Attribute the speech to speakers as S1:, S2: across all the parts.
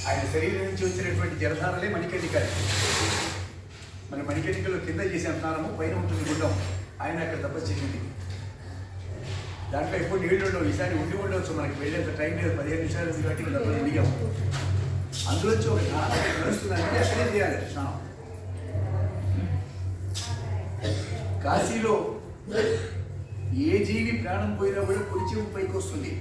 S1: ఆయన శరీరం నుంచి వచ్చినటువంటి జలధారలే మణికర్ణికలు. మన మణికర్ణికలో కింద చేసే స్నానము, పైన ఉంటుంది గుండం. ఆయన అక్కడ తపస్సు చేసింది. దాంట్లో ఎప్పుడు నీళ్ళు ఉండవు. ఈసారి ఉండి ఉండవచ్చు, మనకి వెళ్ళేంత టైం లేదు, 15 నిమిషాలు ఉంది కాబట్టి డబ్బులు దిగాం. అందులోంచి ఒక నడుస్తుందంటే అక్కడే చేయాలి స్నానం. కాశీలో ఏ జీవి ప్రాణం పోయినా కూడా కుడి చెవు పైకి వస్తుంది.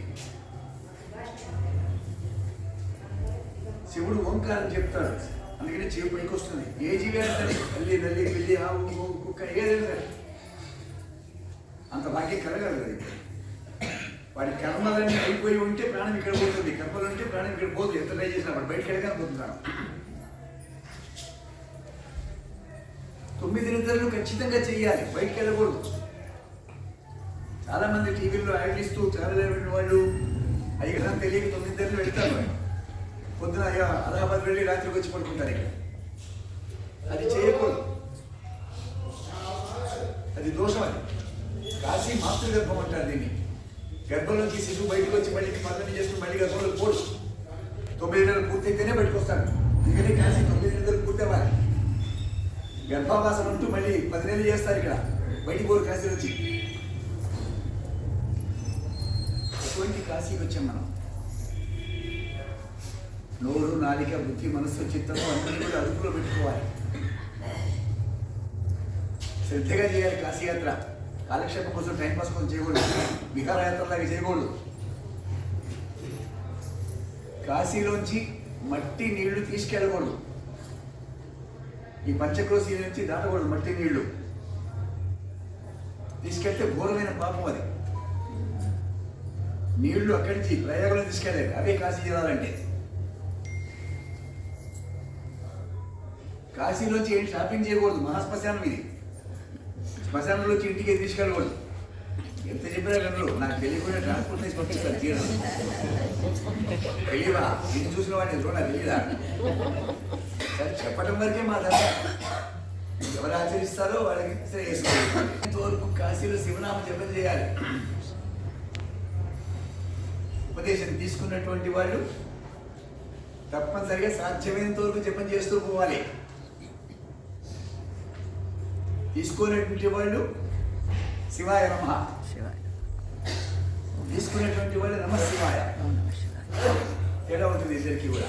S1: శివుడు ఓంకారం చెప్తాడు, అందుకనే చెవి పైకి వస్తుంది. ఏ జీవి అయినా సరే, తల్లి నల్లి పిల్లి ఆవు కుక్క ఏదైనా సరే అంత భాగ్యం కలగదు కదా. వాడి కర్మలన్నీ అయిపోయి ఉంటే ప్రాణం ఇక్కడ పోతుంది, కర్మలు ఉంటే ప్రాణం ఇక్కడ పోదు. ఎంత ట్రై చేసినా వాడు బయటకు వెళ్ళగానే పోతున్నాడు. 9 నిద్రలు ఖచ్చితంగా చెయ్యాలి, బయటకు వెళ్ళకూడదు. చాలా మంది టీవీల్లో యాడ్లు ఇస్తూ చాలైన వాళ్ళు అయ్యగా తెలియక 9 నిద్రలు వెళ్తారు. పొద్దున అయ్యా అలహాబాద్ వెళ్ళి రాత్రికి వచ్చి పడుకుంటారు. ఇక్కడ అది చేయకూడదు, అది దోషం. అది కాశీ మాతృగర్భం అంటారు దీన్ని. గర్భంలోంచి శిశువు బయటకు వచ్చి మళ్ళీ పనులు చేస్తూ మళ్ళీ గర్భంలో పోడు. 9 నెలలు పూర్తయితేనే బయటకు వస్తాడు. అందుకని కాశీ 9 నెలలు పూర్తవ్వాలి. గర్భావాసం అంటూ మళ్ళీ 10 నెలలు చేస్తారు. ఇక్కడ బయటికి పోరు కాశీ వచ్చి. అటువంటి కాశీకి వచ్చాం మనం. నోరు, నాలిక, బుద్ధి, మనస్సు, చిత్తము అన్నీ కూడా అదుపులో పెట్టుకోవాలి. శ్రద్ధగా చేయాలి కాశీయాత్ర. కాలక్షేపం కోసం, టైంపాస్ కోసం చేయకూడదు, విహారయాత్రలాగా చేయకూడదు. కాశీలోంచి మట్టి నీళ్లు తీసుకెళ్ళకూడదు. ఈ పంచక్రోశీ నుంచి దాటకూడదు. మట్టి నీళ్లు తీసుకెళ్తే ఘోరమైన పాపం అది. నీళ్లు అక్కడి నుంచి ప్రయాగంలో తీసుకెళ్ళాలి. అవే కాశీ జలాలంటే. కాశీలోంచి ఏం షాపింగ్ చేయకూడదు. మహాశ్మశానం ఇది. శ్మశానంలోంచి ఇంటికి తీసుకెళ్ళకూడదు. ఎంత చెప్పినా గంటలు నాకు తెలియకుండా ట్రాన్స్పోర్ట్ చేసి పంపిస్తారు. తీయడం తెలియవా? ఇది చూసిన వాడిని ఎదురు నాకు తెలియదా? సరే, చెప్పడం వరకే మా ధర్మ. ఎవరు ఆచరిస్తారో వాళ్ళకి సరే వేసుకోవాలి. ఇంతవరకు కాశీలో శివనామ జపం చేయాలి. ఉపదేశం తీసుకున్నటువంటి వాళ్ళు తప్పనిసరిగా సాధ్యమైనంత వరకు జపం చేస్తూ పోవాలి. తీసుకునేటువంటి వాళ్ళు శివాయ నమః, తీసుకునేటువంటి వాళ్ళు నమ శివాయ. తేడా ఉంటుంది ఇద్దరికి కూడా.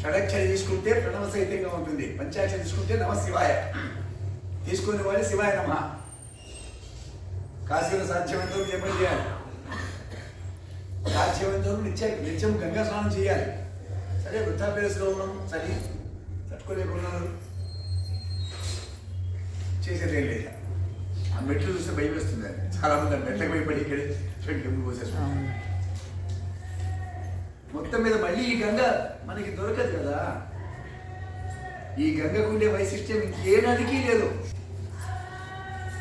S1: షడక్షరి తీసుకుంటే ప్రణవ సహితంగా ఉంటుంది, పంచాక్షరి తీసుకుంటే నమ శివాయ. తీసుకునే వాళ్ళు శివాయ నమః. కాశీలో సాధ్యమైనంత వరకు జపం చేయాలి. సాధ్యమైనంత వరకు నిత్యం గంగా స్నానం చేయాలి. సరే, వృద్ధాప్యలో ఉన్నాం, చలి తట్టుకోలేకున్నారు, చేసేదేం లేదు. ఆ మెట్లు చూస్తే భయం వేస్తుంది. చాలా మంది మెట్లకు భయపడి ఇక్కడ చెట్లు పోసేస్తున్నాం. మొత్తం మీద మళ్ళీ ఈ గంగ మనకి దొరకదు కదా. ఈ గంగకు ఉండే వైశిష్ట్యం ఇంకే నదికి లేదు.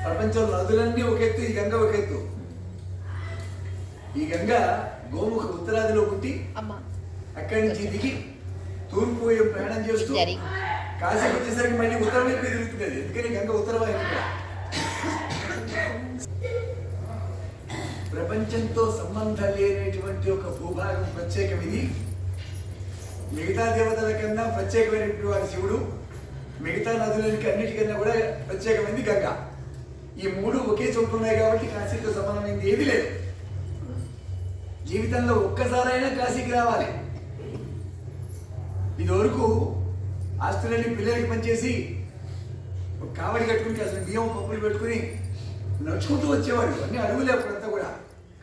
S1: ప్రపంచంలో నదులన్నీ ఒక ఎత్తు, ఈ గంగ ఒక ఎత్తు. ఈ గంగ గోముఖ ఉత్తరాదిలో పుట్టి అక్కడి నుంచి దిగి తూర్పు ప్రయాణం చేస్తూ కాశీకి వచ్చేసరికి మళ్ళీ ఉత్తరం వైపు తిరుగుతుంది. ఎందుకని గంగ ఉత్తర వైపు. ప్రపంచంతో సంబంధం లేనటువంటి ఒక భూభాగం ప్రత్యేకం ఇది. మిగతా దేవతల కన్నా ప్రత్యేకమైనటువంటి వారి శివుడు. మిగతా నదులకి అన్నిటికన్నా కూడా ప్రత్యేకమైంది గంగ. ఈ 3 ఒకే చోటు ఉన్నాయి కాబట్టి కాశీతో సంబంధమైంది ఏది లేదు. జీవితంలో ఒక్కసారైనా కాశీకి రావాలి. ఇదివరకు ఆస్తులన్నీ పిల్లలకి పనిచేసి ఒక కావడి కట్టుకుని అసలు బియ్యం పప్పులు పెట్టుకుని నడుచుకుంటూ వచ్చేవాళ్ళు. అన్ని అడుగులే అప్పుడంతా కూడా.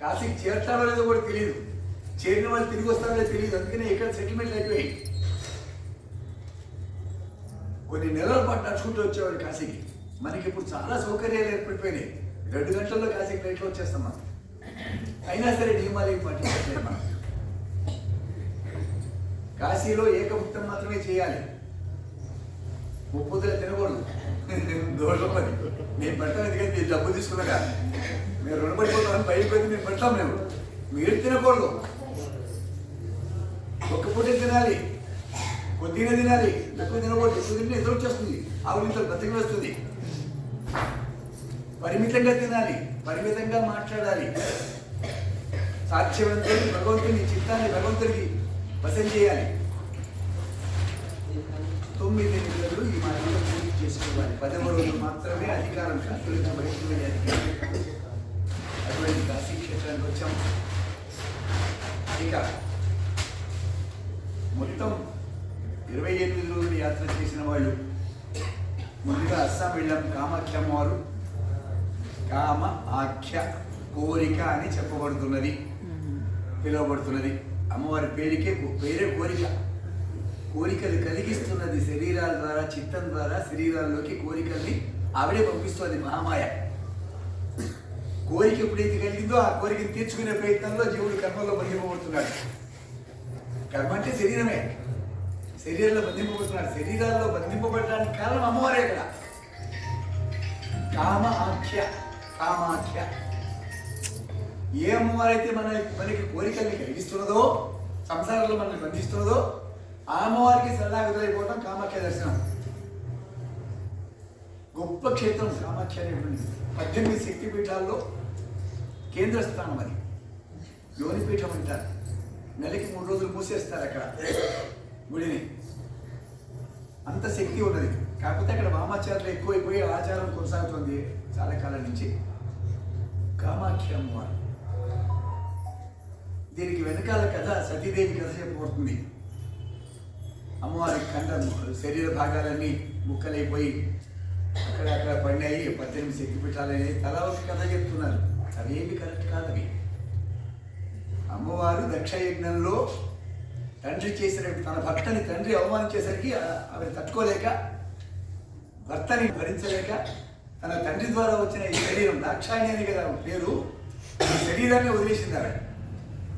S1: కాశీకి చేరతారో లేదో కూడా తెలియదు, చేరిన వాళ్ళు తిరిగి వస్తారో లేదో తెలియదు. అందుకనే ఇక్కడ సెటిల్మెంట్ అయిపోయాయి. కొన్ని నెలల పాటు నడుచుకుంటూ వచ్చేవాళ్ళు కాశీకి. మనకి ఇప్పుడు చాలా సౌకర్యాలు ఏర్పడిపోయినాయి. 2 గంటల్లో కాశీకి ఫ్లైట్లో వచ్చేస్తాం మనం. అయినా సరే నియమాలు పాటించట్లేదు మనం. కాశీలో ఏకభుక్తం మాత్రమే చేయాలి. ముప్పుతులు తినకూడదు, దోషం. అది నేను పెడతాను. ఎందుకంటే మీరు డబ్బు తీసుకున్నాగా, మేము రుణపడిపోతామని భయపడి మేము పెడతాం. మీరు తినకూడదు. ఒక్క పూట తినాలి, కొద్దిగా తినాలి, ఎక్కువ తినకూడదు. ఎక్కువ తింటే ఎదురు వచ్చేస్తుంది, ఆవులింత బతికి వస్తుంది. పరిమితంగా తినాలి, పరిమితంగా మాట్లాడాలి. సాధ్యవంతుని భగవంతుని చిత్తాన్ని భగవంతుడికి వసం చేయాలి. 9 నెలలు ఈ మార్గంలో పూర్తి చేసుకోవాలి. 10వ రోజు మాత్రమే అధికారం కాస్త బయటకు వెళ్ళే అధికారం. అటువంటి కాశీ క్షేత్రానికి వచ్చాం. ఇక మొత్తం 28 రోజులు యాత్ర చేసిన వాళ్ళు ముందుగా అస్సాం వెళ్ళాం. కామాఖ్య అమ్మవారు కామ ఆఖ్య కోరిక అని చెప్పబడుతున్నది, పిలువబడుతున్నది. అమ్మవారి పేరే కోరిక. కోరికలు కలిగిస్తున్నది శరీరాల ద్వారా, చిత్తం ద్వారా శరీరాల్లోకి కోరికల్ని ఆవిడే పంపిస్తుంది మహామాయ. కోరిక ఎప్పుడైతే కలిగిందో ఆ కోరికను తీర్చుకునే ప్రయత్నంలో జీవుడు కర్మలో బంధింపబడుతున్నాడు. కర్మ అంటే శరీరమే. శరీరంలో బంధింపబడుతున్నాడు. శరీరాల్లో బంధింపబడడానికి కారణం అమ్మవారే కదా. కామాఖ్య కామాఖ్య ఏ అమ్మవారైతే మనకి కోరికల్ని కలిగిస్తున్నదో, సంసారంలో మనల్ని బంధిస్తున్నదో ఆ అమ్మవారికి శరణాగతులైపోవడం కామాఖ్య దర్శనం. గొప్ప క్షేత్రం కామాఖ్య అనేటువంటి 18 శక్తిపీఠాల్లో కేంద్ర స్థానం. అది యోనిపీఠం అంటారు. నెలకి 3 రోజులు మూసేస్తారు అక్కడ గుడిని. అంత శక్తి ఉన్నది. కాకపోతే అక్కడ వామాచారాలు ఎక్కువైపోయి ఆచారం కొనసాగుతుంది చాలా కాలం నుంచి. కామాఖ్య అమ్మవారు. దీనికి వెనకాల కథ సతీదేవి కథ చెప్పబడుతుంది. అమ్మవారి ఖండం శరీర భాగాలన్నీ ముక్కలైపోయి అక్కడ పడినాయి. 18 శక్తిపీఠాలని తలా ఒక కథ చెప్తున్నారు. అవేమి కరెక్ట్ కాదు. అవి అమ్మవారు దక్షయజ్ఞంలో తండ్రి చేసిన తన భర్తని తండ్రి అవమానించేసరికి ఆవిడ తట్టుకోలేక, భర్తని భరించలేక తన తండ్రి ద్వారా వచ్చిన ఈ శరీరం, దాక్షాయణి అని కదా పేరు, ఈ శరీరాన్ని వదిలేసింది. ఆవిడ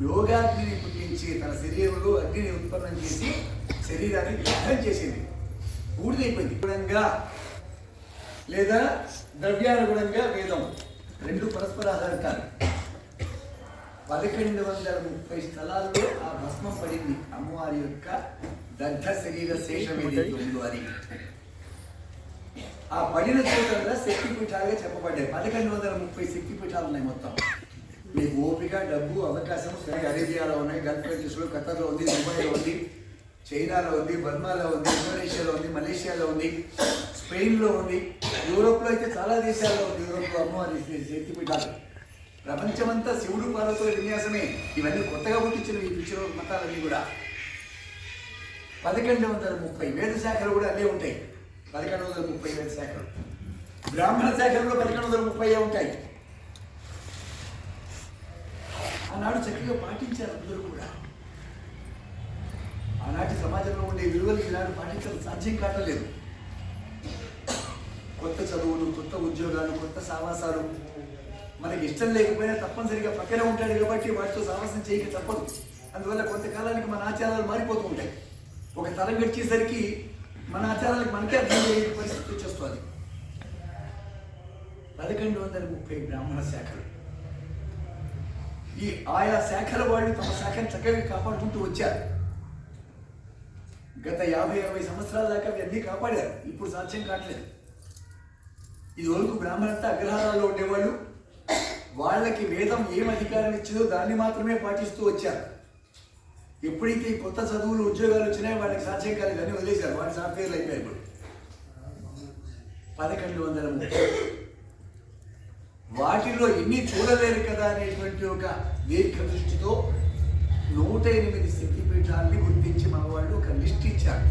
S1: యోగాగ్నిని పుట్టించి తన శరీరంలో అగ్నిని ఉత్పన్నం చేసి శరీరాన్ని దగ్ధం చేసింది. బూడిదైపోయింది. గుణంగా లేదా ద్రవ్యానుగుణంగా వేదం రెండు పరస్పర ఆధారితాలు. 1130 స్థలాల్లో ఆ భస్మం పడింది. అమ్మవారి యొక్క దగ్ధ శరీర శేషం ఏదైతే ఉందో అది ఆ పడిన చోట శక్తిపీఠాలుగా చెప్పబడ్డాయి. 1130 శక్తిపీఠాలు ఉన్నాయి మొత్తం. మీకు ఓపిక, డబ్బు, అవకాశం అరేబియాలో ఉన్నాయి, గల్ఫ్ కంట్రీస్లో, ఖతర్లో ఉంది, దుబాయ్లో ఉంది, చైనాలో ఉంది, బర్మాలో ఉంది, ఇండోనేషియాలో ఉంది, మలేషియాలో ఉంది, స్పెయిన్లో ఉంది, యూరోప్లో అయితే చాలా దేశాల్లో ఉంది. యూరోప్లో అమ్మవారి శక్తిపీఠాలు. ప్రపంచమంతా శివుడు పార్వతుల విన్యాసమే. ఇవన్నీ కొత్తగా పుట్టించిన ఈ పిచ్చిన మతాలన్నీ కూడా 1130 వేద శాఖలు కూడా అన్నీ ఉంటాయి. 1130 వేద శాఖలు. బ్రాహ్మణ శాఖల్లో 1130 ఉంటాయి. ఆనాడు చక్కగా పాటించారు అందరూ కూడా. ఆనాటి సమాజంలో ఉండే విలువలు ఈనాడు పాటించడం సాధ్యం కావట్లేదు. కొత్త చదువులు, కొత్త ఉద్యోగాలు, కొత్త సావాసాలు మనకి ఇష్టం లేకపోయినా తప్పనిసరిగా పక్కనే ఉంటాడు కాబట్టి వాటితో సావాసం చేయక తప్పదు. అందువల్ల కొంతకాలానికి మన ఆచారాలు మారిపోతూ ఉంటాయి. ఒక తరం గడిచేసరికి మన ఆచారాలకు మనకే అర్థం చేయని పరిస్థితి వచ్చేస్తుంది. 1130 బ్రాహ్మణ శాఖలు. ఈ ఆయా శాఖల వాళ్ళు తమ శాఖను చక్కగా కాపాడుకుంటూ వచ్చారు. గత 50-60 సంవత్సరాల దాకా అన్నీ కాపాడారు. ఇప్పుడు సాధ్యం కావట్లేదు. ఇది వరకు బ్రాహ్మణంతా అగ్రహారాల్లో ఉండేవాళ్ళు. వాళ్ళకి వేదం ఏం అధికారం ఇచ్చిందో దాన్ని మాత్రమే పాటిస్తూ వచ్చారు. ఎప్పుడైతే ఈ కొత్త చదువులు, ఉద్యోగాలు వచ్చినాయో వాళ్ళకి సాధ్యం కాలేదు అని వదిలేశారు. వాటి సాఫ్ట్వేర్లు అయిపోయాయి. ఇప్పుడు 1130 వాటిలో ఎన్ని చూడలేరు కదా అనేటువంటి ఒక దీర్ఘ దృష్టితో 108 శక్తిపీఠాలని గుర్తించి మన వాళ్ళు ఒక లిస్ట్ ఇచ్చారు.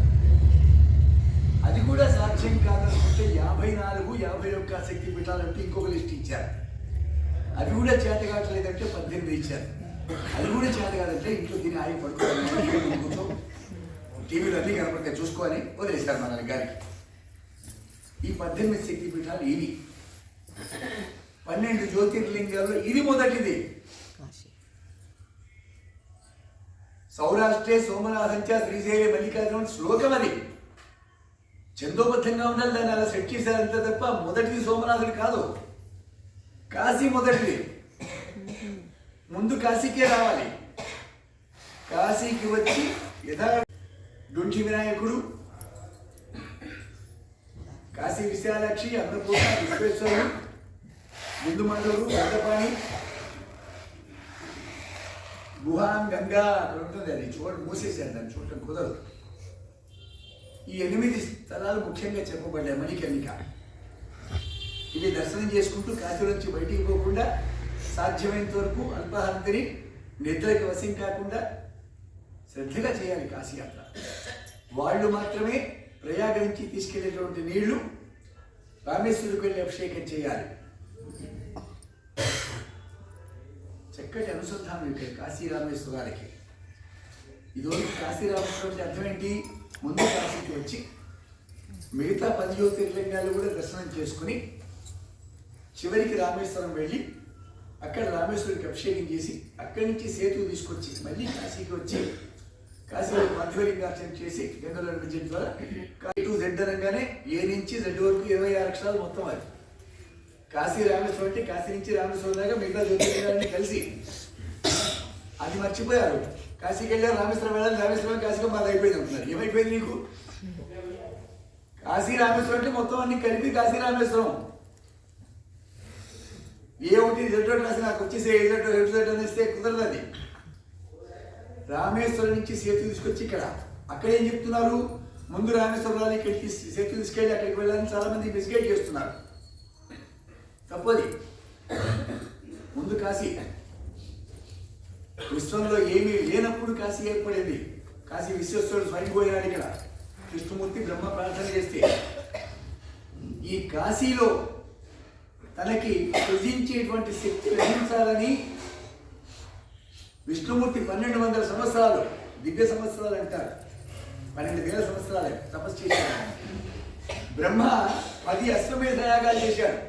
S1: అది కూడా సాధ్యం కాదనుకుంటే 54, 51 శక్తిపీఠాలంటే ఇంకొక లిస్ట్ ఇచ్చారు. అవి కూడా చేత కావట్లేదంటే 18 ఇచ్చారు. అది కూడా చేత కాదంటే ఇంట్లో తిని ఆగి పడుకోవాలి, టీవీలో అన్నీ కనపడతాయి చూసుకోవాలి వదిలేశారు మన గారికి. ఈ 18 శక్తిపీఠాలు ఇవి. 12 జ్యోతిర్లింగాల్లో ఇది మొదటిది. సౌరాష్ట్రే సోమనాథంచ శ్రీశైల మల్లికార్జున శ్లోకం అది. చందోబద్ధంగా ఉండాలి, దాన్ని అలా సెట్ చేశారంతే తప్ప మొదటిది సోమనాథుడు కాదు. కాశీ మొదటిది. ముందు కాశీకే రావాలి. కాశీకి వచ్చి డుంటి వినాయకుడు, కాశీ విశాలాక్షి, అన్నపూర్ణ, విశ్వేశ్వరుడు, బిందుమండలు, పెద్దపాణి, గుహాం గంగా అక్కడ ఉంటుంది, అది మూసేసారు, దాన్ని చూడటం కుదరదు. ఈ 8 స్థలాలు ముఖ్యంగా చెప్పబడ్డాయి మణికర్ణిక. ఇవి దర్శనం చేసుకుంటూ కాశీ నుంచి బయటికి పోకుండా సాధ్యమైనంత వరకు అల్పాహారం తిని నిద్రకి వశం కాకుండా శ్రద్ధగా చేయాలి కాశీయాత్ర. వాళ్ళు మాత్రమే ప్రయాగ నుంచి తీసుకెళ్లేటువంటి నీళ్లు రామేశ్వరుడికి వెళ్ళి అభిషేకం చేయాలి. చక్కటి అనుసంధానం ఇక్కడ కాశీ రామేశ్వరాలకి. ఇదివరకు కాశీ రామేశ్వరం అర్థం ఏంటి? ముందు కాశీకి వచ్చి మిగతా 10 జ్యోతిర్లింగాలు కూడా దర్శనం చేసుకుని చివరికి రామేశ్వరం వెళ్ళి అక్కడ రామేశ్వరుడికి అభిషేకం చేసి అక్కడి నుంచి సేతు తీసుకొచ్చి మళ్ళీ కాశీకి వచ్చి కాశీలో పార్థివలింగార్చన చేసి గంగలో విజయం ద్వారా టు జెడ్ అనగానే ఏ నుంచి జెడ్ వరకు 26 అక్షరాలు మొత్తం. అది కాశీ రామేశ్వరం అంటే కాశీ నుంచి రామేశ్వరం దాకా మిగతా జ్యోతిర్లింగాలని కలిసి. అది మర్చిపోయారు. కాశీకి వెళ్ళారు, రామేశ్వరం వెళ్ళాలి, రామేశ్వరం కాశీలో మాది అయిపోయింది అంటున్నారు. ఏమైపోయింది నీకు? కాశీ రామేశ్వరం అంటే మొత్తం అన్ని కలిపి కాశీ రామేశ్వరం. ఏ ఒకటి జెడ్ రాసి నాకు వచ్చేసి జెడ్ అనేస్తే కుదరదు. అది రామేశ్వరం నుంచి సేతు తీసుకొచ్చి ఇక్కడ అక్కడ ఏం చెప్తున్నారు? ముందు రామేశ్వరం రాలి ఇక్కడికి సేతు తీసుకెళ్ళి అక్కడికి వెళ్ళాలని చాలా మంది మిస్గైడ్ చేస్తున్నారు. తప్పది. ముందు కాశీ. విశ్వంలో ఏమీ లేనప్పుడు కాశీ ఏర్పడేది. కాశీ విశ్వేశ్వరుడు స్వయంపోయినాడు. ఇక్కడ విష్ణుమూర్తి బ్రహ్మ ప్రార్థన చేస్తే ఈ కాశీలో తనకి సృజించేటువంటి శక్తి లభించాలని విష్ణుమూర్తి 1200 సంవత్సరాలు, దివ్య సంవత్సరాలు అంటారు, 12,000 సంవత్సరాలు తపస్సు చేశాడు. బ్రహ్మ 10 అశ్వమేధ యాగాలు చేశాడు.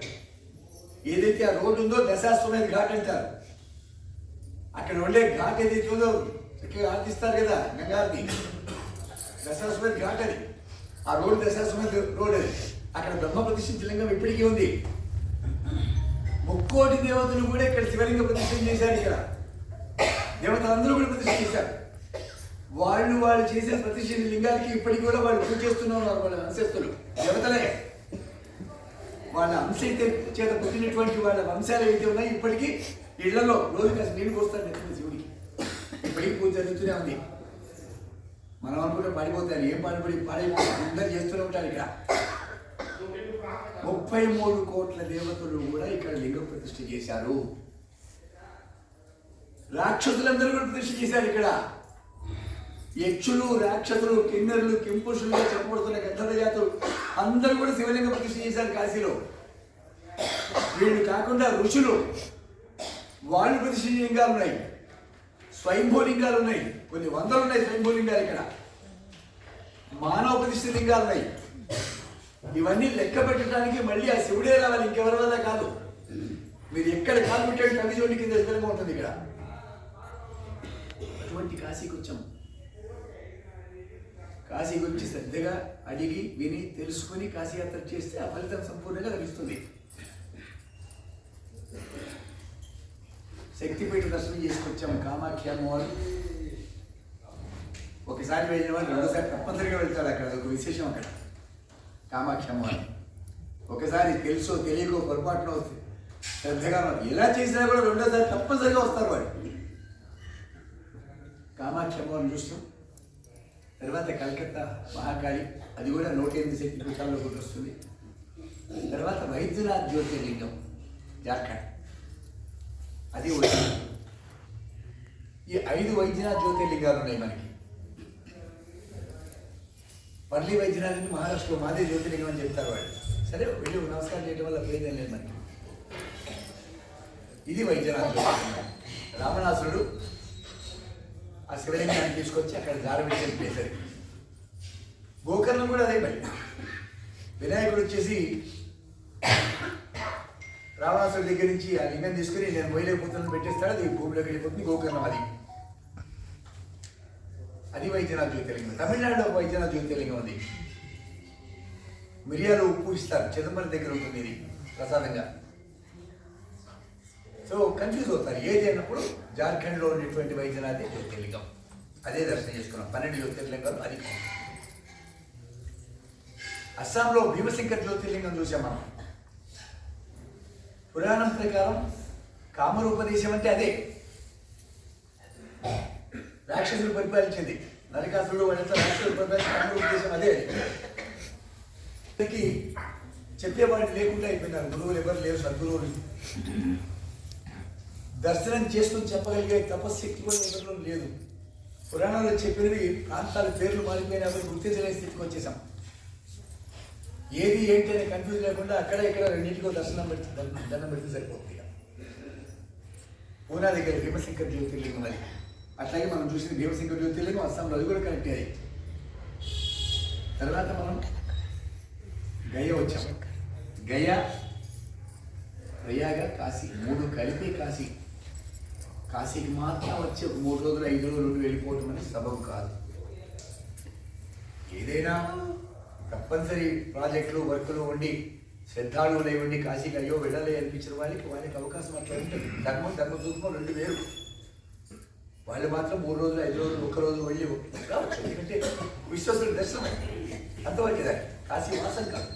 S1: ఏదైతే ఆ రోడ్డు ఉందో దశాశ్వమేధ ఘాట్ అంటారు. అక్కడ ఉండే ఘాట్ ఏదైతే ఉందో చక్కగా ఆర్తిస్తారు కదా గంగాది, దశాశ్వమేధ ఘాట్ అది. ఆ రోడ్డు దశాశ్వమేధ రోడ్ అది. అక్కడ బ్రహ్మ ప్రతిష్ఠిత లింగం ఇప్పటికీ ఉంది. 3,000,000 దేవతలు కూడా ఇక్కడ శివలింగ ప్రతిష్ఠ చేశారు. ఇక్కడ దేవతలందరూ కూడా ప్రతిష్ఠ చేశారు. వాళ్ళు చేసిన ప్రతిష్ఠిత లింగాలకి ఇప్పటికి కూడా వాళ్ళు పూజ చేస్తూనే ఉన్నారు. వాళ్ళ వంశస్థులు దేవతలే. వాళ్ళ అంశ చేత పుట్టినటువంటి వాళ్ళ వంశాలు ఏవైతే ఉన్నాయి ఇప్పటికీ ఇళ్లలో రోజు కాసి నీళ్ళు పోస్తారు నెత్తిన శివుడికి. ఇప్పటికీ పూజ జరుగుతూనే ఉంది. మనం అనుకుంటే పాడిపోతారు. ఏం పాడిపోతారు అందరూ చేస్తూనే ఉంటారు. ఇక్కడ 33 కోట్ల దేవతలు కూడా ఇక్కడ లింగ ప్రతిష్ఠ చేశారు. రాక్షసులందరూ కూడా ప్రతిష్ఠ చేశారు. ఇక్కడ యక్షులు, రాక్షసులు, కిన్నెరులు, కింపురుషులుగా చెప్పబడుతున్న గంధర్వ జాతులు అందరూ కూడా శివలింగ ప్రతిష్ఠ చేశారు కాశీలో. వీళ్ళు కాకుండా ఋషులు, వాళ్ళు ప్రతిష్ఠ లింగాలు ఉన్నాయి, స్వయంభూలింగాలు ఉన్నాయి, కొన్ని వందలు ఉన్నాయి స్వయంభూలింగాలు. ఇక్కడ మానవ ప్రతిష్ఠ లింగాలు ఉన్నాయి. ఇవన్నీ లెక్క పెట్టడానికి మళ్ళీ ఆ శివుడే రావాలి, ఇంకెవరి వల్ల కాదు. మీరు ఎక్కడ కాలు పెట్టాడు కవి చోటి కింద ఎదురుగా ఉంటుంది. ఇక్కడ అటువంటి కాశీకి వచ్చాం. కాశీ గురించి శ్రద్ధగా అడిగి విని తెలుసుకుని కాశీయాత్ర చేస్తే ఆ ఫలితం సంపూర్ణంగా లభిస్తుంది. శక్తిపీఠ దర్శనం చేసుకొచ్చాము. కామాఖ్య అమ్మవారు ఒకసారి వెళ్ళిన వాళ్ళు రెండోసారి తప్పనిసరిగా వెళ్తారు. అక్కడ ఒక విశేషం. అక్కడ కామాఖ్య అమ్మవారు ఒకసారి తెలుసో తెలియకో పొరపాటున వస్తుంది, శ్రద్ధగా ఎలా చేసినా కూడా రెండోసారి తప్పనిసరిగా వస్తారు వాళ్ళు. కామాఖ్య అమ్మవారిని చూస్తాం. తర్వాత కలకత్తా మహాకాళి, అది కూడా 108 శక్తి పీఠాల్లో కూడా వస్తుంది. తర్వాత వైద్యనాథ్ జ్యోతిర్లింగం జార్ఖండ్, అది వచ్చింది. ఈ 5 వైద్యనాథ్ జ్యోతిర్లింగాలు ఉన్నాయి మనకి. పర్లి వైద్యనాథ్ అని మహారాష్ట్రలో మాదే జ్యోతిర్లింగం అని చెప్తారు వాళ్ళు. సరే వెళ్ళి నమస్కారం చేయడం వల్ల ప్రయోజనం లేదు మనకి. ఇది వైద్యనాథ్ జ్యోతిర్లింగం. రావణాసురుడు ఆ శివలింగాన్ని తీసుకొచ్చి అక్కడ దారవించని ప్లేసరి. గోకర్ణం కూడా అదే మరి. వినాయకుడు వచ్చేసి రావణాసుడి దగ్గర నుంచి ఆ లింగం తీసుకుని నేను మొయ్యలేకపోతున్నాను పెట్టేస్తాడు. అది భూమిలోకి వెళ్ళిపోతుంది. గోకర్ణం అది వైద్యనాథ్ జ్యోతిర్లింగం. తమిళనాడులో వైద్యనాథ్ జ్యోతిర్లింగం ఉంది. మిరియాలు ఉప్పు ఇస్తారు, చిదంబరం దగ్గర ఉంటుంది ఇది ప్రసాదంగా. సో కన్ఫ్యూజ్ అవుతారు. ఏది అన్నప్పుడు జార్ఖండ్లో ఉన్నటువంటి వైద్యనాథ్ జ్యోతిర్లింగం అదే దర్శనం చేసుకున్నాం. 12 జ్యోతిర్లింగాలు అది. అస్సాంలో భీమశంకర్ జ్యోతిర్లింగం చూసాం మనం. పురాణం ప్రకారం కామరూపదేశం అంటే అదే. రాక్షసులు పరిపాలించింది. నరకాసురుడు వాళ్ళంతా రాక్షసులు పరిపాలించిన ఉద్దేశం అదే. చెప్పేవాడు లేకుండా అయిపోయినారు. గురువులు ఎవరు లేరు, సద్గురువులు. దర్శనం చేసుకుని చెప్పగలిగే తపశక్తి కూడా ఎవరిలో లేదు. పురాణాల్లో చెప్పినవి ప్రాంతాల పేర్లు మారిపోయినా గుర్తించలేని స్థితికి వచ్చేసాం. ఏది ఏంటి అనే కన్ఫ్యూజ్ లేకుండా అక్కడ ఇక్కడ రెండింటికో దండం పెడితే సరిపోతుంది. పూనా దగ్గర భీమశంకర్ జ్యోతిర్లింగం అది. అట్లాగే మనం చూసిన భీమశంకర్ జ్యోతిర్లింగం అస్సాంలో అది కూడా కనెక్ట్ అయ్యాయి. తర్వాత మనం గయ వచ్చాం. గయ, ప్రయాగ, కాశీ 3 కలిపి కాశీ. కాశీకి మాత్రం వచ్చి 3 రోజులు 5 రోజులు వెళ్ళిపోవటం అనేది సబబు కాదు. ఏదైనా తప్పనిసరి ప్రాజెక్టులు వర్కులు ఉండి శ్రద్ధాళువులై ఉండి కాశీకి అయ్యో వెళ్ళాలి అనిపించిన వాళ్ళకి అవకాశం అట్లా ఉంటుంది. ధర్మసూత్రం 2 వేరు. వాళ్ళు మాత్రం 3 రోజులు 5 రోజులు 1 రోజు వెళ్ళి రావచ్చు. ఎందుకంటే విశ్వసుడు దర్శనం అంతవరకు కదా. కాశీవాసం కాదు,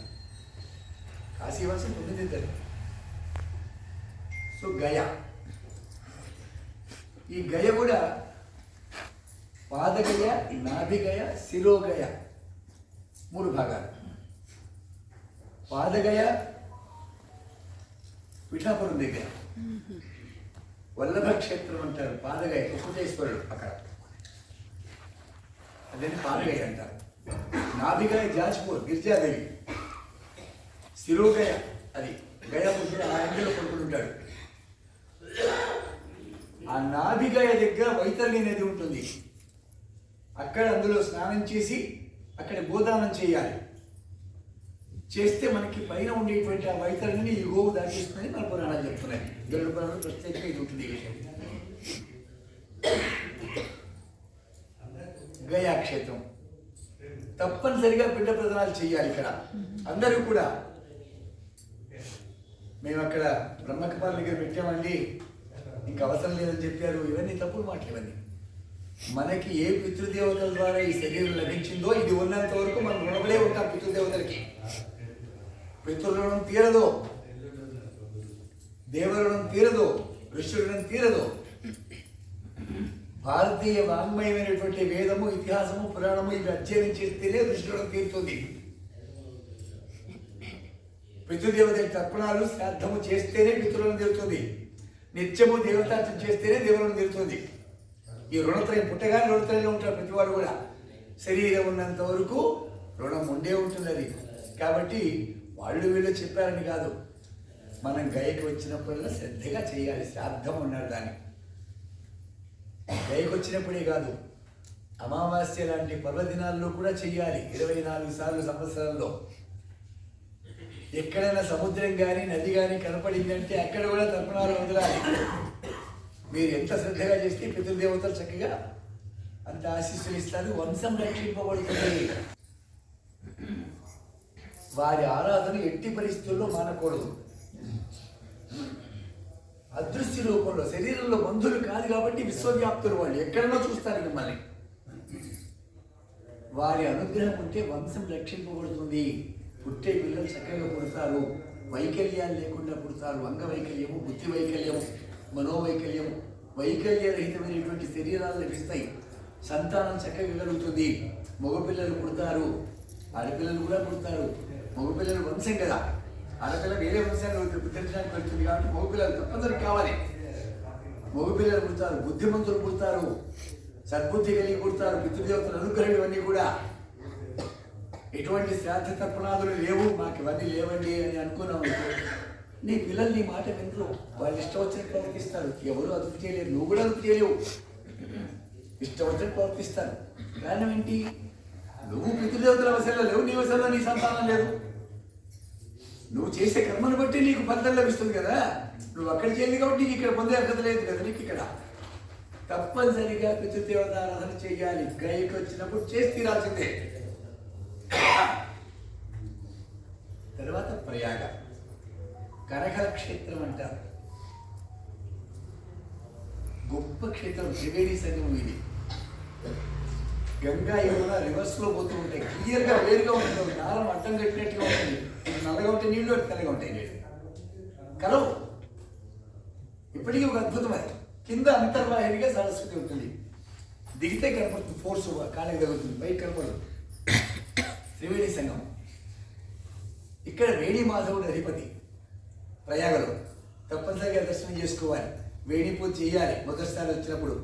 S1: కాశీవాసం 9 తల్లి. సో గయ, ఈ గయ కూడా పాదగయ, నాభిగయ, శిరోగయ 3 భాగాలు. పాదగయ పిఠాపురం దగ్గర వల్లభ క్షేత్రం అంటారు. పాదగయ కుక్కుటేశ్వరుడు అక్కడ, అదే పాదగయ అంటారు. నాభిగయ జాజ్పూర్ గిరిజాదేవి. శిరోగయ అది గయాపురుషుడు, ఆ ఇంటిలో కొడుకుంటాడు. ఆ నాభిగయ దగ్గర వైతరణి నది ఉంటుంది. అక్కడ అందులో స్నానం చేసి అక్కడ గోదానం చేయాలి. చేస్తే మనకి పైన ఉండేటువంటి ఆ వైతరణిని ఈ గోవు దాటిస్తుందని మన పురాణాలు చెప్తున్నాయి. గరుడ పురాణాలు ప్రత్యేకంగా ఇది ఉంటుంది. గయా క్షేత్రం తప్పనిసరిగా పిండ ప్రదానాలు చేయాలి. ఇక్కడ అందరూ కూడా మేము అక్కడ బ్రహ్మకపాల దగ్గర పెట్టామండి, ఇంకా అవసరం లేదని చెప్పారు. ఇవన్నీ తప్పుడు మాటలు. ఇవన్నీ మనకి ఏ పితృదేవతల ద్వారా ఈ శరీరం లభించిందో ఇది ఉన్నంత వరకు మనం రుణపడే ఉంటాం పితృదేవతలకి. పితృరుణం తీరదు, దేవరుణం తీరదు, ఋషురుణం తీరదు. భారతీయ వాంగ్మయమైనటువంటి వేదము, ఇతిహాసము, పురాణము ఇవి అధ్యయనం చేస్తేనే ఋషురుణం తీరుతుంది. పితృదేవతల తర్పణాలు శ్రాద్ధము చేస్తేనే పితృరుణం తీరుతుంది. నిత్యము దేవతార్చన చేస్తేనే దేవులను తీరుతుంది. ఈ రుణత్రయం పుట్టగానే రుణత్రయంలో ఉంటారు ప్రతివాడు కూడా. శరీరం ఉన్నంత వరకు రుణం ఉండే ఉంటుంది అది. కాబట్టి వాళ్ళు వీళ్ళు చెప్పారని కాదు, మనం గయకి వచ్చినప్పుడల్లా శ్రద్ధగా చేయాలి. శ్రాద్ధం ఉన్నారు దాన్ని. గయకి వచ్చినప్పుడే కాదు, అమావాస్య లాంటి పర్వదినాల్లో కూడా చెయ్యాలి. 24 సార్లు సంవత్సరాల్లో. ఎక్కడైనా సముద్రం కానీ నది కానీ కనపడిందంటే అక్కడ కూడా తర్పణాలు వదలాలి. మీరు ఎంత శ్రద్ధగా చేస్తే పితృదేవతలు చక్కగా అంత ఆశీస్సులు ఇస్తారు. వంశం రక్షింపబడుతుంది. వారి ఆరాధన ఎట్టి పరిస్థితుల్లో మానకూడదు. అదృశ్య రూపంలో శరీరంలో బంధువులు కాదు కాబట్టి విశ్వవ్యాప్తులు. వాళ్ళు ఎక్కడనో చూస్తారు మిమ్మల్ని. వారి అనుగ్రహం ఉంటే వంశం రక్షింపబడుతుంది. పుట్టే పిల్లలు చక్కగా పుడతారు. వైకల్యాలు లేకుండా పుడతారు. అంగవైకల్యము, బుద్ధి వైకల్యము, మనోవైకల్యము, వైకల్యరహితమైనటువంటి శరీరాలు లభిస్తాయి. సంతానం చక్కగా కలుగుతుంది. మగపిల్లలు పుడతారు, ఆడపిల్లలు కూడా పుడతారు. మగపిల్లలు వంశం కదా, ఆడపిల్ల వేరే వంశాన్ని పుట్టించడానికి వెళ్తుంది కాబట్టి మగపిల్లలు తప్పనిసరి కావాలి. మగపిల్లలు పుడతారు, బుద్ధిమంతులు పుడతారు, సద్బుద్ధి కలిగి పుడతారు. పితృదేవతల అనుగ్రహం ఇవన్నీ కూడా. ఎటువంటి శ్రాద్ధ తర్పణాదులు లేవు, మాకు ఇవన్నీ లేవండి అని అనుకున్నావు. నీ పిల్లలు నీ మాట వినరు. వాళ్ళు ఇష్టం వచ్చినట్టు ప్రవర్తిస్తారు. ఎవరు అదుపు చేయలేరు, నువ్వు కూడా అదుపు చేయలేవు. ఇష్టం వచ్చినట్టు ప్రవర్తిస్తారు. కారణం ఏంటి? నువ్వు పితృదేవతల వశంలో లేవు, నీ వశంలో నీ సంతానం లేదు. నువ్వు చేసే కర్మను బట్టి నీకు ఫలితం లభిస్తుంది కదా. నువ్వు అక్కడ చేయలేదు కాబట్టి నీకు ఇక్కడ పొందే అర్హత లేదు కదా. నీకు ఇక్కడ తప్పనిసరిగా పితృదేవత ఆరాధన చేయాలి. గయకి వచ్చినప్పుడు చేసి తీరాల్సిందే. తర్వాత ప్రయాగ, కనకల క్షేత్రం అంటారు. గొప్ప క్షేత్రం. త్రివేణి సంగమం ఇది. గంగా యమున రివర్స్లో పోతూ ఉంటాయి. క్లియర్గా వేరుగా ఉంటుంది. నారం అడ్డం కట్టినట్టుగా ఉంటుంది. నల్లగా ఉంటే నీళ్ళు, తెల్లగా ఉంటాయి నీళ్ళు. కలవు. ఇప్పటికీ ఒక అద్భుతం అది. కింద అంతర్వాహినిగా సరస్వతి ఉంటుంది. దిగితే కనపడుతుంది, ఫోర్స్ కాళ్ళకి తగ్గుతుంది, పైకి కనపడదు. త్రివేణి సంఘం. ఇక్కడ వేణి మాధవుడు అధిపతి. ప్రయాగలో తప్పనిసరిగా దర్శనం చేసుకోవాలి. వేణి పూజ చేయాలి. మొదటిసారి వచ్చినప్పుడు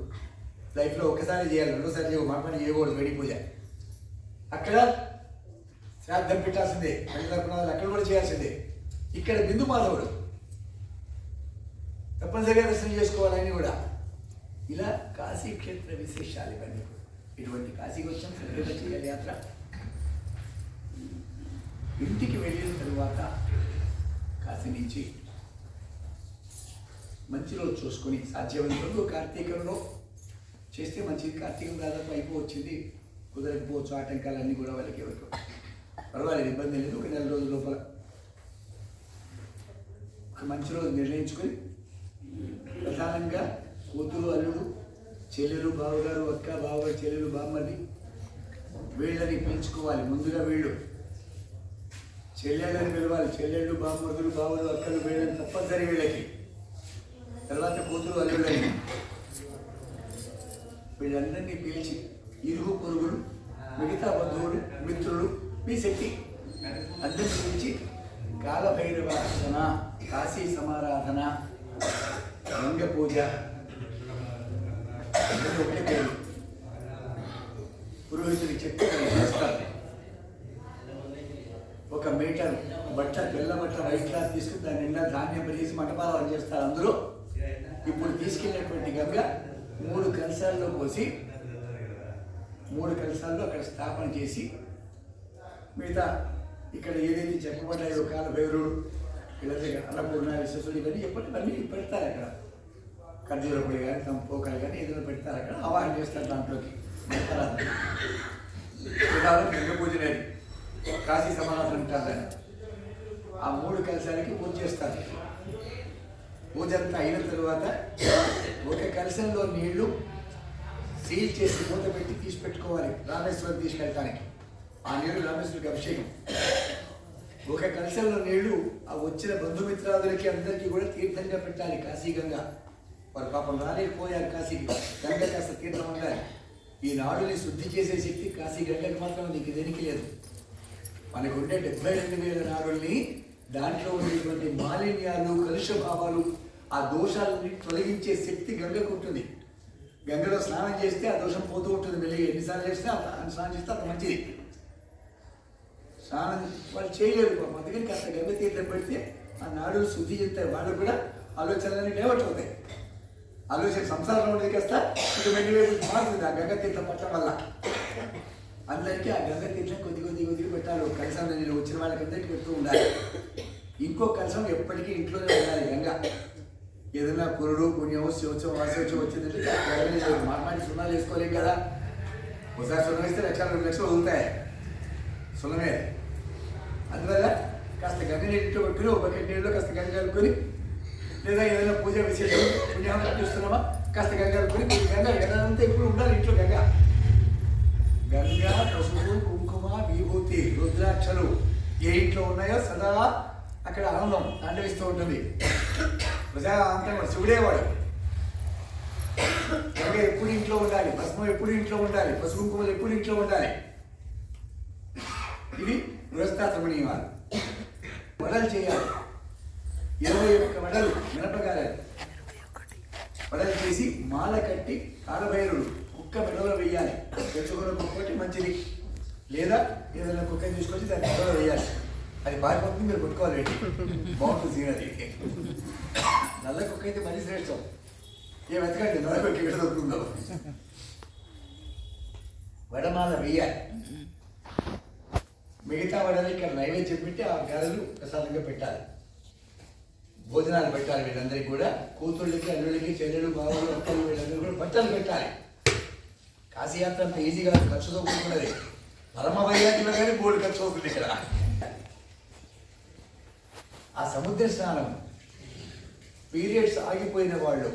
S1: లైఫ్లో ఒకసారి చేయాలి, రెండోసారి చేయకూడదు వేణి పూజ. అక్కడ శ్రాద్ధం పెట్టాల్సిందే, పంచతర్పణాలు అక్కడ కూడా చేయాల్సిందే. ఇక్కడ బిందు మాధవుడు తప్పనిసరిగా దర్శనం చేసుకోవాలని కూడా. ఇలా కాశీ క్షేత్ర విశేషాలు ఇవన్నీ. ఇటువంటి కాశీకి వచ్చాం, శ్రద్ధగా చేయాలి యాత్ర. ఇంటికి వెళ్ళిన తరువాత కాశీ నుంచి మంచి రోజు చూసుకొని సాధ్యమైనందుకు కార్తీకంలో చేస్తే మంచిది. కార్తీకం దాదాపు అయిపోవచ్చింది, కుదరకపోవచ్చు, ఆటంకాలన్నీ కూడా వాళ్ళకి ఎవరికి పర్వాలేదు, ఇబ్బంది లేదు. ఒక నెల రోజుల లోపల ఒక మంచి రోజు నిర్ణయించుకొని ప్రధానంగా కూతురు, అల్లుడు, చెల్లెలు, బావగారు, అక్క, బావగారు, చెల్లెలు, బామ్మది వీళ్ళని పెంచుకోవాలి. ముందుగా వీళ్ళు చెల్లెళ్ళని పిలవాలి. చెల్లెళ్ళు, బామ్మదులు, బావలు, అక్కలు వీళ్ళని తప్పనిసరి వీళ్ళకి. తర్వాత కూతురు, అల్లుళ్ళని వీళ్ళందరినీ పిలిచి ఇరుగు పొరుగులు, మిగతా బంధువులు, మిత్రులు, మీ శక్తి అందరినీ పిలిచి కాలభైరవార్చన, కాశీ సమారాధన, గంగ పూజ, ఒకటే పేరు పురోహితుడికి చెప్పి చేస్తారు. ఒక మీటర్ బట్ట, తెల్ల బట్ట, వైట్ క్లాత్ తీసుకుని దాని నిండా ధాన్యం పరిచేసి మంటపాలు చేస్తారు. అందులో ఇప్పుడు తీసుకెళ్ళినటువంటి గంగ 3 కలశాల్లో పోసి 3 కలశాల్లో అక్కడ స్థాపన చేసి, మిగతా ఇక్కడ ఏదైతే చెప్పబడ్డాయో కాలభైరవుడు, వీళ్ళ అన్నపూర్ణ, విశ్వసుడు, ఇవన్నీ పెడతారు అక్కడ. ఖర్జూర పొడి కానీ, పోకలు కానీ ఏదైనా పెడతారు అక్కడ. ఆవాహన చేస్తారు దాంట్లోకి. గంగ పూజ అనేది కాశీ సమారాధన అంటారు. ఆ 3 కలశాలకి పూజ చేస్తారు. పూజ అంతా అయిన తరువాత ఒక కలశంలో నీళ్లు సీల్ చేసి మూత పెట్టి తీసి పెట్టుకోవాలి రామేశ్వరం తీసుకెళ్ళటానికి. ఆ నీళ్లు రామేశ్వరికి అభిషేకం. ఒక కలశంలో నీళ్లు ఆ వచ్చిన బంధుమిత్రాదులకి అందరికీ కూడా తీర్థంగా పెట్టాలి. కాశీ గంగ. వారు పాపం రాలేకపోయారు కాశీకి. గంగ కాస్త తీర్థం ఉండాలి. ఈ నాడుని శుద్ధి చేసే శక్తి కాశీ గంగకి మాత్రం నీకు దేనికి లేదు. మనకు ఉండే 72,000 నాడుల్ని, దాంట్లో ఉండేటువంటి మాలిన్యాలు, కలుష భావాలు, ఆ దోషాలని తొలగించే శక్తి గంగకు ఉంటుంది. గంగలో స్నానం చేస్తే ఆ దోషం పోతూ ఉంటుంది. మెల్లిగా ఎన్నిసార్లు చేస్తే స్నానం చేస్తే అంత మంచిది. స్నానం వాళ్ళు చేయలేరు, అందుకని కాస్త గంగ తీర్థం పెడితే ఆ నాడులు శుద్ధి చేస్తారు. వాళ్ళు కూడా ఆలోచనలన్నీ డైవర్ట్ అవుతాయి. ఆలోచన సంసారంలో ఉండేది కాస్త ఇక మెల్లి వైపు మారుతుంది ఆ గంగ తీర్థం పట్టడం వల్ల. అందరికీ ఆ గంగ తీర్థం కొద్దిగా పెట్టాలి. ఒక కలసం నేను వచ్చిన వాళ్ళకందరికీ పెడుతూ ఉండాలి. ఇంకో కలసం ఎప్పటికీ ఇంట్లోనే ఉండాలి. గంగ ఏదైనా పురుడు, పుణ్యం, శివోత్సవం, వాసోత్సవం వచ్చిందంటే మాట్లాడి సున్నాలు వేసుకోలేం కదా. ఒకసారి సున్నం వేస్తే 1,00,000, 2 లక్షలు వదులుతాయి సున్నమే. అందువల్ల కాస్త గంగ నీటితో పెట్టుకుని ఒక బకెట్ నీళ్ళలో కాస్త గంగ కలుపుకొని, లేదా ఏదైనా పూజ విశేషం పుణ్యం చూస్తున్నామా కాస్త గంగ కలుపుకొని, గంగ ఎదంతా ఇప్పుడు ఉండాలి ఇంట్లో. గంగ గంగా, పసుపు, కుంకుమ, విభూతి, రుద్రాక్షలు ఏ ఇంట్లో ఉన్నాయో సదా అక్కడ ఆనందం తాండవిస్తూ ఉంటుంది. ప్రజాంతంగా శివుడేవాడు. గంగ ఎప్పుడు ఇంట్లో ఉండాలి, భస్మం ఎప్పుడు ఇంట్లో ఉండాలి, పసుపు కుంకుమలు ఎప్పుడు ఇంట్లో ఉండాలి. ఇది గృహస్థాశ్రమ నియమాలు. వడలు చేయాలి. 21 వడలు మినపగారాలు వడలు చేసి మాల కట్టి కాలభైరుడు కుక్క మెడలో వేయాలి. తెచ్చుకున్న కుక్కటి మంచిది, లేదా ఏదైనా కుక్కని తీసుకొచ్చి దాన్ని మెడలో వేయాలి. అది పారిపోతుంది, మీరు కొట్టుకోవాలి. బాగుంటుంది సీనరీ. నల్ల కుక్క అయితే మరీ శ్రేష్టం. ఏం వెతకండి నల్ల కుక్క ఎక్కడ దొరుకుతుందో. వడమాల వేయాలి. మిగతా వడలు ఇక్కడ నైవేద్యం పెట్టి ఆ గారెలు ప్రసాదంగా పెట్టాలి. భోజనాలు పెట్టాలి. వీళ్ళందరికీ కూడా కూతుళ్ళకి, అల్లుళ్ళకి, చెల్లెలు, బావలు, అక్కలు వీళ్ళందరూ కూడా బట్టలు పెట్టాలి. కాశీయాత్ర అంత ఈజీగా ఖర్చుతో కూడుకున్నది. పరమ వైరాగ్యంలో కానీ బోర్డు ఖర్చు అవుతుంది ఇక్కడ. ఆ సముద్ర స్నానం పీరియడ్స్ ఆగిపోయిన వాళ్ళు,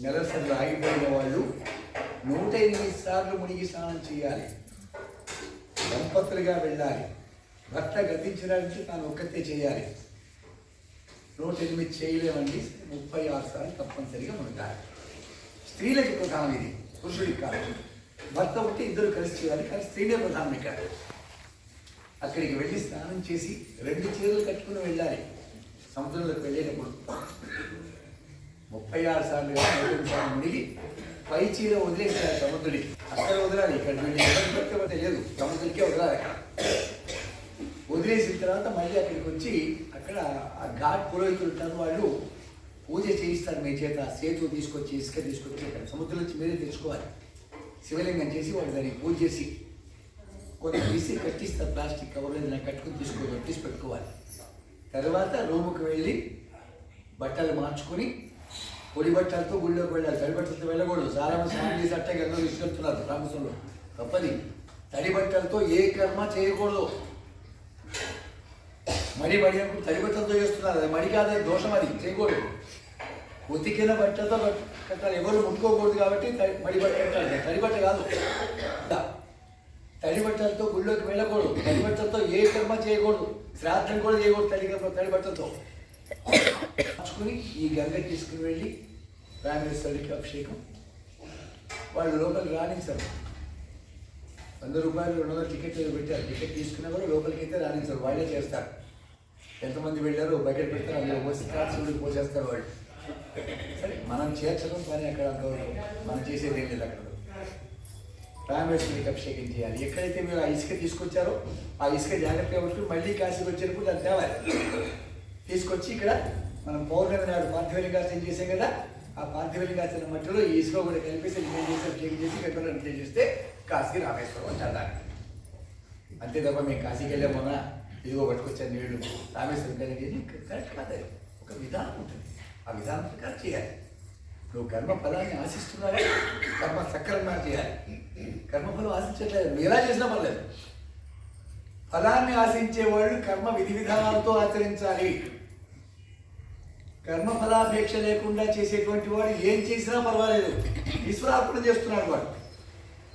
S1: నెలసరి ఆగిపోయిన వాళ్ళు 108 సార్లు మునిగి స్నానం చేయాలి. దంపతులుగా వెళ్ళాలి. భర్త గతించడానికి తాను ఒక్కతే చేయాలి. 108 చేయలేమండి, 36 సార్లు తప్పనిసరిగా మునగాలి. స్త్రీలకి ప్రధానం ఇది, పురుషుడికి కాదు. భర్త ఉంటే ఇద్దరు కలిసి చేయాలి, కానీ స్త్రీలే ప్రధానం ఇక్కడ. అక్కడికి వెళ్ళి స్నానం చేసి 2 చీరలు కట్టుకుని వెళ్ళాలి. సముద్రంలోకి వెళ్ళేటప్పుడు 36 సార్లు 35 సార్లు మునిగి పై చీర వదిలేసారు సముద్రుడికి. అక్కడ వదలాలి, ఇక్కడ వీళ్ళు ఎవరికి పడితే తెలియదు, సముద్రుడికే వదలాలి. అక్కడ వదిలేసిన తర్వాత మళ్ళీ అక్కడికి వచ్చి అక్కడ ఆ ఘాట్ పురోహితులు ఉంటారు, వాళ్ళు పూజ చేయిస్తారు మీ చేత. సేతు తీసుకొచ్చి ఇసుక తీసుకొచ్చి ఇక్కడ సముద్రం నుంచి మీరే తెచ్చుకోవాలి. శివలింగం చేసి వాళ్ళు దానికి పూజ చేసి కొంత తీసి కట్టిస్తారు, ప్లాస్టిక్ కవర్లో ఏదైనా కట్టుకుని తీసి పెట్టుకోవాలి. తర్వాత రూముకి వెళ్ళి బట్టలు మార్చుకొని పొడి బట్టలతో గుళ్ళోకి వెళ్ళాలి, తడి బట్టలతో వెళ్ళకూడదు. చాలా మంది స్నానం చేసి అట్టే గంటలు తీసుకెళ్తున్నారు రామకృష్ణంలో, తప్పది. తడి బట్టలతో ఏ కర్మ చేయకూడదు. మడి అనుకుంటే తడి బట్టలతో చేస్తున్నారు, అది మడి కాదు, దోషం, అది చేయకూడదు. ఉతికిన బట్టలతో కట్టాలి, ఎవరు ముట్టుకోకూడదు కాబట్టి మడి బట్ట కట్టాలి, తడి బట్ట కాదు. తడి బట్టలతో గుళ్ళోకి వెళ్ళకూడదు, తడి బట్టలతో ఏ కర్మ చేయకూడదు, శ్రాద్ధం కూడా చేయకూడదు తడి బట్టలతో. మార్చుకుని ఈ గంగ తీసుకుని వెళ్ళి రామేశ్వరుడికి అభిషేకం. వాళ్ళు లోపలికి రాణించారు. 100 రూపాయలు 200 టికెట్లు పెట్టారు. టికెట్ తీసుకున్నా కూడా లోపలికి అయితే రాణించారు, వాళ్ళే చేస్తారు. ఎంతమంది వెళ్ళారో బకెట్ పెడతారు, అందులో పోసి శివుడికి పోసేస్తారు వాళ్ళు. సరే, మనం చేర్చడం పని అక్కడ మనం చేసేది ఏం లేదు. అక్కడ రామేశ్వరుడికి అభిషేకం చేయాలి. ఎక్కడైతే మీరు ఆ ఇసుక తీసుకొచ్చారో ఆ ఇసుక జాగ్రత్తగా పట్టుకుని మళ్ళీ కాశీకి వచ్చేటప్పుడు దాన్ని తేవాలి. తీసుకొచ్చి ఇక్కడ మనం పౌర్ణమి నాడు పార్థివలింగార్చన చేసాం కదా, ఆ పార్థివలింగార్చన మట్టిలో ఈ ఇసుక కూడా కలిపేసి అభిషేకం చేసి గడ్డలు చేస్తే కాశీ రామేశ్వరం అంటారు. అంతే తప్ప మేము కాశీకి వెళ్ళే మొన్న ఇదిగో పట్టుకొచ్చాను నీళ్ళు రామేశ్వరం కలిగేది కరెక్ట్ కాదు. ఒక విధానం ఉంటుంది, ఆ విధానం ప్రకారం చేయాలి. నువ్వు కర్మ ఫలాన్ని ఆశిస్తున్నావా, కర్మ సక్రమంగా చేయాలి. కర్మఫలం ఆశించట్లేదు, నువ్వు ఎలా చేసినా పర్లేదు. ఫలాన్ని ఆశించే వాళ్ళు కర్మ విధి విధానాలతో ఆచరించాలి. కర్మ ఫలాపేక్ష లేకుండా చేసేటువంటి వాడు ఏం చేసినా పర్వాలేదు, ఈశ్వరార్పణ చేస్తున్నాడు.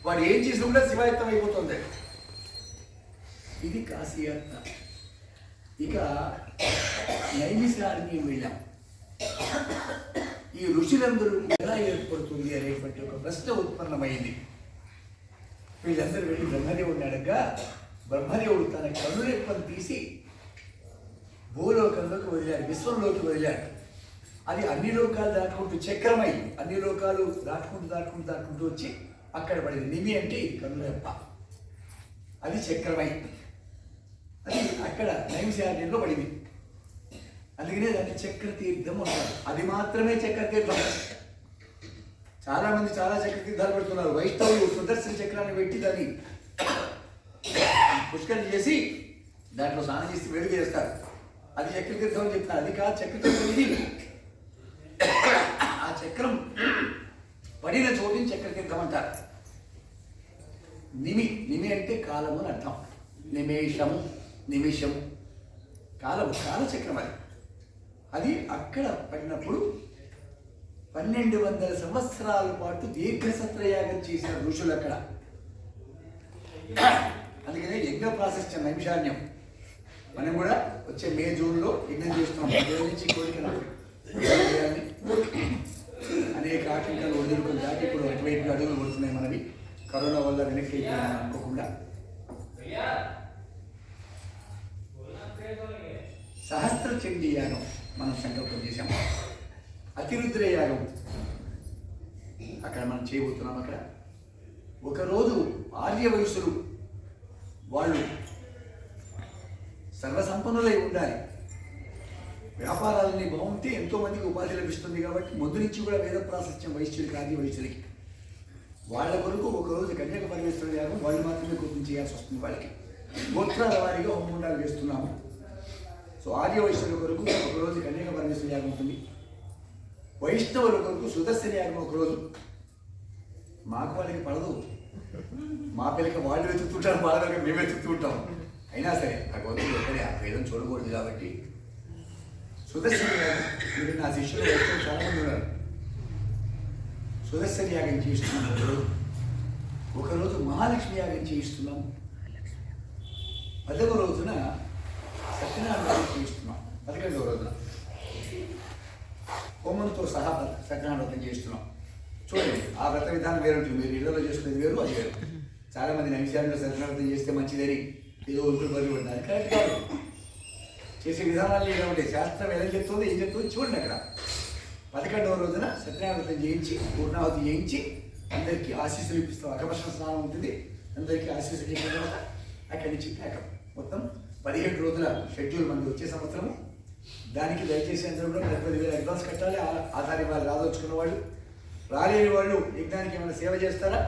S1: వాడు ఏం చేసినా కూడా శివాయుక్తం అయిపోతుంది. ఇది కాశీయాత్ర. ఇక నైమిషారణ్యం వెళ్ళాం. ఈ ఋషులందరూ ఎలా ఏర్పడుతుంది అనేటువంటి ఒక ప్రశ్న ఉత్పన్నమైంది. వీళ్ళందరూ వెళ్ళి బ్రహ్మదేవుడిని అడగగా బ్రహ్మదేవుడు తన కనురెప్పను తీసి భూలోకంలోకి వదిలాడు, విశ్వంలోకి వదిలాడు. అది అన్ని లోకాలు దాటుకుంటూ చక్రమై అన్ని లోకాలు దాటుకుంటూ వచ్చి అక్కడ పడింది. నిమి అంటే ఇది కనురెప్ప, అది చక్రమై అది అక్కడ నైమిషారణ్యంలో పడింది. అందుకనే దాన్ని చక్రతీర్థం అంటారు. అది మాత్రమే చక్రతీర్థం. చాలా మంది చాలా చక్రతీర్థాలు పెడుతున్నారు. వైష్ణవులు సుదర్శన చక్రాన్ని పెట్టి దాన్ని పుష్కరం చేసి దాంట్లో స్నానం చేసి వేడుక చేస్తారు. అది చక్రతీర్థం అని చెప్తారు. అది కాదు చక్రతీర్థం, ఇది. ఆ చక్రం పడిన చోటుని చక్రతీర్థం అంటారు. నిమి అంటే కాలము అని అర్థం. నిమిషము కాలము, కాలచక్రం. అది అక్కడ పడినప్పుడు 1200 సంవత్సరాల పాటు దీర్ఘసత్రయాగం చేసిన ఋషులు అక్కడ. అందుకనే యజ్ఞ ప్రాశస్త్యం నైమిషారణ్యం. మనం కూడా వచ్చే మే జూన్లో యజ్ఞం చేస్తున్నాం. నుంచి కోరికలు అనేక ఆటంకాలు వదులుకొని దాటి ఇప్పుడు అటువైపు అడుగులు పడుతున్నాయి మనవి. కరోనా వల్ల వెనక్కి అయిపోయినా అనుకోకుండా సహస్ర చండీ యాగం మనం సంకల్పం చేశాం. అతిరుద్ర యాగం అక్కడ మనం చేయబోతున్నాం. అక్కడ ఒకరోజు ఆర్య వయస్సులు వాళ్ళు సర్వసంపన్నులై ఉండాలి. వ్యాపారాలన్నీ బాగుంటే ఎంతోమందికి ఉపాధి లభిస్తుంది. కాబట్టి ముందు నుంచి కూడా వేద ప్రాశస్త్యం వైశ్యులకి, ఆర్య వయస్సులకి వాళ్ళ వరకు ఒకరోజు కన్యక పరమేశ్వర యాగం వాళ్ళు మాత్రమే కోసం చేయాల్సి వస్తుంది. వాళ్ళకి గోత్రాల వారీగా హోమగుండాలు వేస్తున్నాము. సో ఆర్య వైష్ణవుల కొరకు ఒకరోజు కన్యక పరమేశ్వర యాగం ఉంటుంది. వైష్ణవుల కొరకు సుదర్శన యాగం ఒకరోజు. మాకు వాళ్ళకి పడదు, మా పిల్లకి వాళ్ళు వెతుకుతుంటారు, వాళ్ళ దగ్గర మేము వెతుకుతుంటాం. అయినా సరే ఆ గోత్రులు ఎక్కడే ఆ భేదం చూడకూడదు కాబట్టి సుదర్శన యాగం. మీరు నా శిష్యులు వైష్ణవులు చాలామంది ఉన్నారు. సుదర్శన యాగం చేయిస్తున్నాం ఒకరోజు మహాలక్ష్మి యాగం చేయిస్తున్నాం. 10వ రోజున సత్యనారాయణ చేయిస్తున్నాం. 11వ రోజున కొమ్ములతో సహా సత్యనారాయణ వ్రతం చేస్తున్నాం. చూడండి, ఆ వ్రత విధానం వేరు ఉంటుంది. మీరు ఇళ్లలో చేసుకునేది వేరు, అది వేరు. చాలామంది నైమిషాల్లో సత్యనారాయణ వ్రతం చేస్తే మంచిదని ఏదో ఒంటులు బదులు పడినారు. కరెక్ట్ కాదు. చేసే విధానాలు ఇలా ఉంటాయి. శాస్త్రం ఎలా చెప్తుందో ఏం చెప్తుందో చూడండి. అక్కడ 11వ రోజున సత్యనారాయణ వ్రతం చేయించి పూర్ణావతి చేయించి అందరికీ ఆశీస్సులు ఇప్పిస్తాం. అకపర్షణ స్నానం ఉంటుంది, అందరికీ ఆశీస్సులు ఇచ్చిన తర్వాత అక్కడి నుంచి ప్యాకప్. మొత్తం 17 రోజుల షెడ్యూల్ మనకి వచ్చే సంవత్సరము. దానికి దయచేసి అందరూ కూడా 10,000 అడ్వాన్స్ కట్టాలి. ఆధార్ ఇవ్వాలి. రాదొచ్చుకున్న వాళ్ళు, రాలేని వాళ్ళు యజ్ఞానికి ఏమైనా సేవ చేస్తారా?